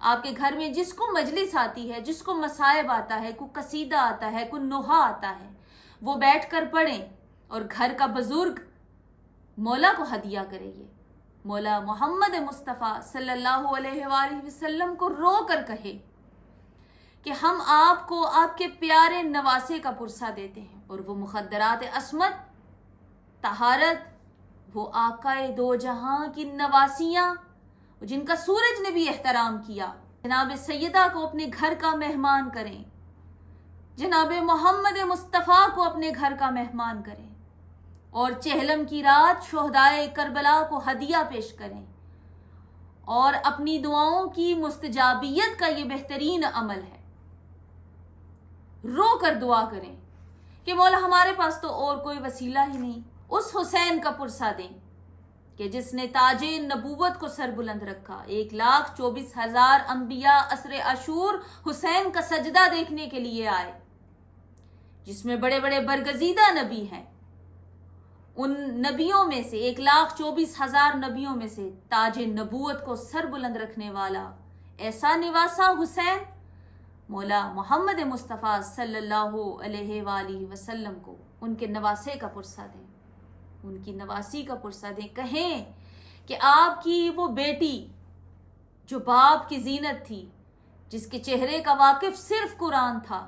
آپ کے گھر میں جس کو مجلس آتی ہے، جس کو مصائب آتا ہے، کوئی قصیدہ آتا ہے، کوئی نوحہ آتا ہے، وہ بیٹھ کر پڑھیں اور گھر کا بزرگ مولا کو ہدیہ کرے. یہ مولا محمد مصطفیٰ صلی اللہ علیہ وآلہ وسلم کو رو کر کہے کہ ہم آپ کو آپ کے پیارے نواسے کا پرسہ دیتے ہیں، اور وہ مخدرات عصمت، طہارت، وہ آقائے دو جہاں کی نواسیاں جن کا سورج نے بھی احترام کیا، جناب سیدہ کو اپنے گھر کا مہمان کریں، جناب محمد مصطفیٰ کو اپنے گھر کا مہمان کریں، اور چہلم کی رات شہدائے کربلا کو ہدیہ پیش کریں. اور اپنی دعاؤں کی مستجابیت کا یہ بہترین عمل ہے. رو کر دعا کریں کہ مولا ہمارے پاس تو اور کوئی وسیلہ ہی نہیں، اس حسین کا پرسہ دیں کہ جس نے تاج نبوت کو سر بلند رکھا. 1,24,000 انبیاء عصر عاشور حسین کا سجدہ دیکھنے کے لیے آئے، جس میں بڑے بڑے برگزیدہ نبی ہیں. ان نبیوں میں سے 1,24,000 نبیوں میں سے تاج نبوت کو سر بلند رکھنے والا ایسا نواسا حسین، مولا محمد مصطفیٰ صلی اللہ علیہ وآلہ وسلم کو ان کے نواسے کا پرسہ دیں، ان کی نواسی کا پرسہ دیں. کہیں کہ آپ کی وہ بیٹی جو باپ کی زینت تھی، جس کے چہرے کا واقف صرف قرآن تھا،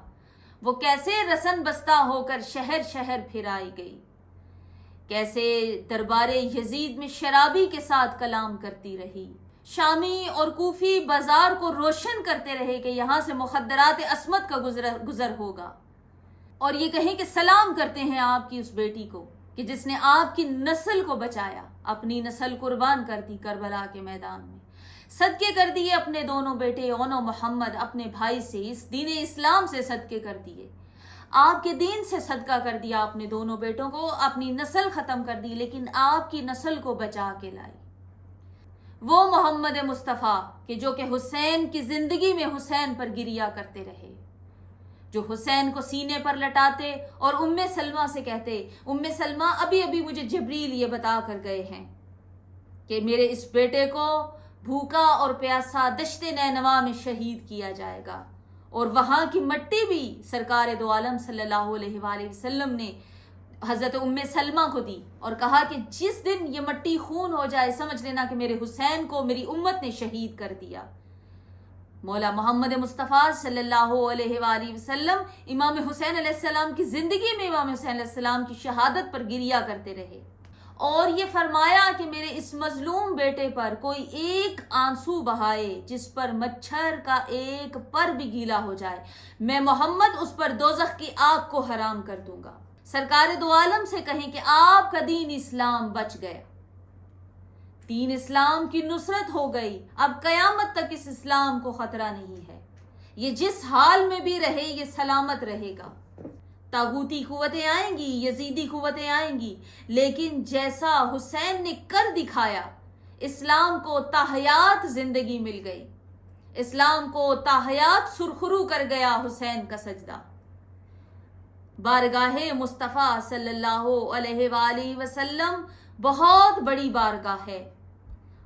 وہ کیسے رسن بستہ ہو کر شہر شہر پھرائی گئی، کیسے دربار یزید میں شرابی کے ساتھ کلام کرتی رہی، شامی اور کوفی بازار کو روشن کرتے رہے کہ یہاں سے مخدرات عصمت کا گزر ہوگا. اور یہ کہیں کہ سلام کرتے ہیں آپ کی اس بیٹی کو کہ جس نے آپ کی نسل کو بچایا، اپنی نسل قربان کر دی کربلا کے میدان میں، صدقے کر دیے اپنے دونوں بیٹے اون و محمد اپنے بھائی سے، اس دین اسلام سے صدقے کر دیے، آپ کے دین سے صدقہ کر دیا اپنے دونوں بیٹوں کو، اپنی نسل ختم کر دی لیکن آپ کی نسل کو بچا کے لائی. وہ محمد مصطفیٰ کہ جو کہ حسین کی زندگی میں حسین پر گریا کرتے رہے، جو حسین کو سینے پر لٹاتے اور ام سلمہ سے کہتے، ام سلمہ ابھی ابھی مجھے جبریل یہ بتا کر گئے ہیں کہ میرے اس بیٹے کو بھوکا اور پیاسا دشت نینوا میں شہید کیا جائے گا. اور وہاں کی مٹی بھی سرکار دو عالم صلی اللہ علیہ وآلہ وسلم نے حضرت ام سلمہ کو دی اور کہا کہ جس دن یہ مٹی خون ہو جائے سمجھ لینا کہ میرے حسین کو میری امت نے شہید کر دیا. مولا محمد مصطفیٰ صلی اللہ علیہ وآلہ وسلم امام حسین علیہ السلام کی زندگی میں امام حسین علیہ السلام کی شہادت پر گریا کرتے رہے، اور یہ فرمایا کہ میرے اس مظلوم بیٹے پر کوئی ایک آنسو بہائے جس پر مچھر کا ایک پر بھی گیلا ہو جائے، میں محمد اس پر دوزخ کی آگ کو حرام کر دوں گا. سرکار دو عالم سے کہیں کہ آپ کا دین اسلام بچ گیا، دین اسلام کی نصرت ہو گئی، اب قیامت تک اس اسلام کو خطرہ نہیں ہے، یہ جس حال میں بھی رہے یہ سلامت رہے گا. طاغوتی قوتیں آئیں گی، یزیدی قوتیں آئیں گی، لیکن جیسا حسین نے کر دکھایا، اسلام کو تاحیات زندگی مل گئی، اسلام کو تاحیات سرخرو کر گیا حسین کا سجدہ. بارگاہ مصطفیٰ صلی اللہ علیہ وآلہ وسلم بہت بڑی بارگاہ ہے.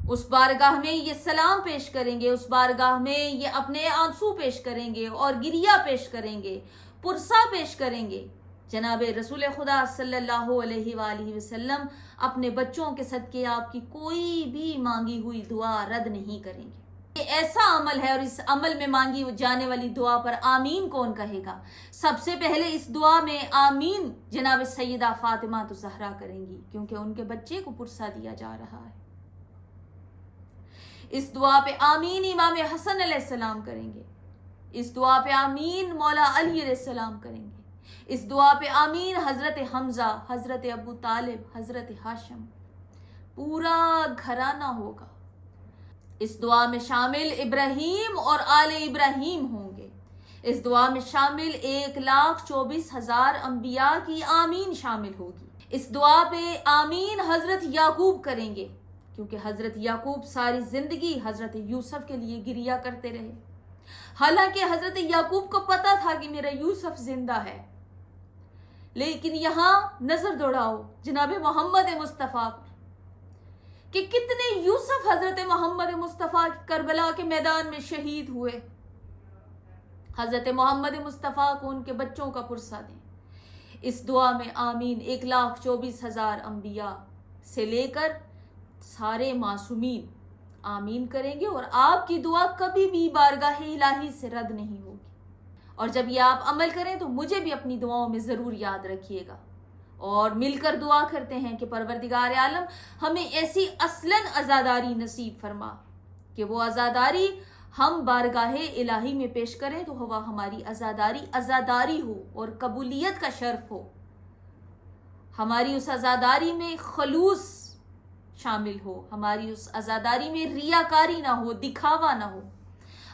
اس بارگاہ میں یہ سلام پیش کریں گے، اس بارگاہ میں یہ اپنے آنسو پیش کریں گے اور گریہ پیش کریں گے، پرسہ پیش کریں گے. جناب رسول خدا صلی اللہ علیہ وآلہ وسلم اپنے بچوں کے صدقے آپ کی کوئی بھی مانگی ہوئی دعا رد نہیں کریں گے. یہ ایسا عمل ہے، اور اس عمل میں مانگی جانے والی دعا پر آمین کون کہے گا؟ سب سے پہلے اس دعا میں آمین جناب سیدہ فاطمہ الزہرا کریں گی، کیونکہ ان کے بچے کو پرسہ دیا جا رہا ہے. اس دعا پہ آمین امام حسن علیہ السلام کریں گے، اس دعا پہ آمین مولا علی علیہ السلام کریں گے، اس دعا پہ آمین حضرت حمزہ، حضرت ابو طالب، حضرت ہاشم، پورا گھرانہ ہوگا. اس دعا میں شامل ابراہیم اور آل ابراہیم ہوں گے. اس دعا میں شامل 1,24,000 انبیاء کی آمین شامل ہوگی. اس دعا پہ آمین حضرت یعقوب کریں گے، کیونکہ حضرت یعقوب ساری زندگی حضرت یوسف کے لیے گریہ کرتے رہے، حالانکہ حضرت یعقوب کو پتا تھا کہ میرا یوسف زندہ ہے. لیکن یہاں نظر دوڑاؤ جناب محمد مصطفیٰ کہ کتنے یوسف حضرت محمد مصطفیٰ کربلا کے میدان میں شہید ہوئے. حضرت محمد مصطفیٰ کو ان کے بچوں کا پرسہ دیں. اس دعا میں آمین 1,24,000 انبیاء سے لے کر سارے معصومین آمین کریں گے، اور آپ کی دعا کبھی بھی بارگاہ الہی سے رد نہیں ہوگی. اور جب یہ آپ عمل کریں تو مجھے بھی اپنی دعاؤں میں ضرور یاد رکھیے گا، اور مل کر دعا کرتے ہیں کہ پروردگار عالم ہمیں ایسی اصلاً عزاداری نصیب فرما کہ وہ عزاداری ہم بارگاہ الہی میں پیش کریں تو ہوا ہماری عزاداری ہو اور قبولیت کا شرف ہو. ہماری اس عزاداری میں خلوص شامل ہو، ہماری اس عزاداری میں ریاکاری نہ ہو، دکھاوا نہ ہو.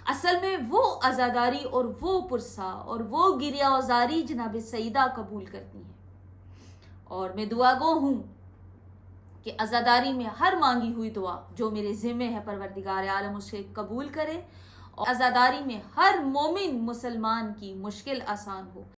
اصل میں وہ عزاداری اور وہ پرسہ اور وہ گریہ وزاری جناب سیدہ قبول کرتی ہیں. اور میں دعا گو ہوں کہ عزاداری میں ہر مانگی ہوئی دعا جو میرے ذمہ ہے پروردگار عالم اسے قبول کرے، اور عزاداری میں ہر مومن مسلمان کی مشکل آسان ہو.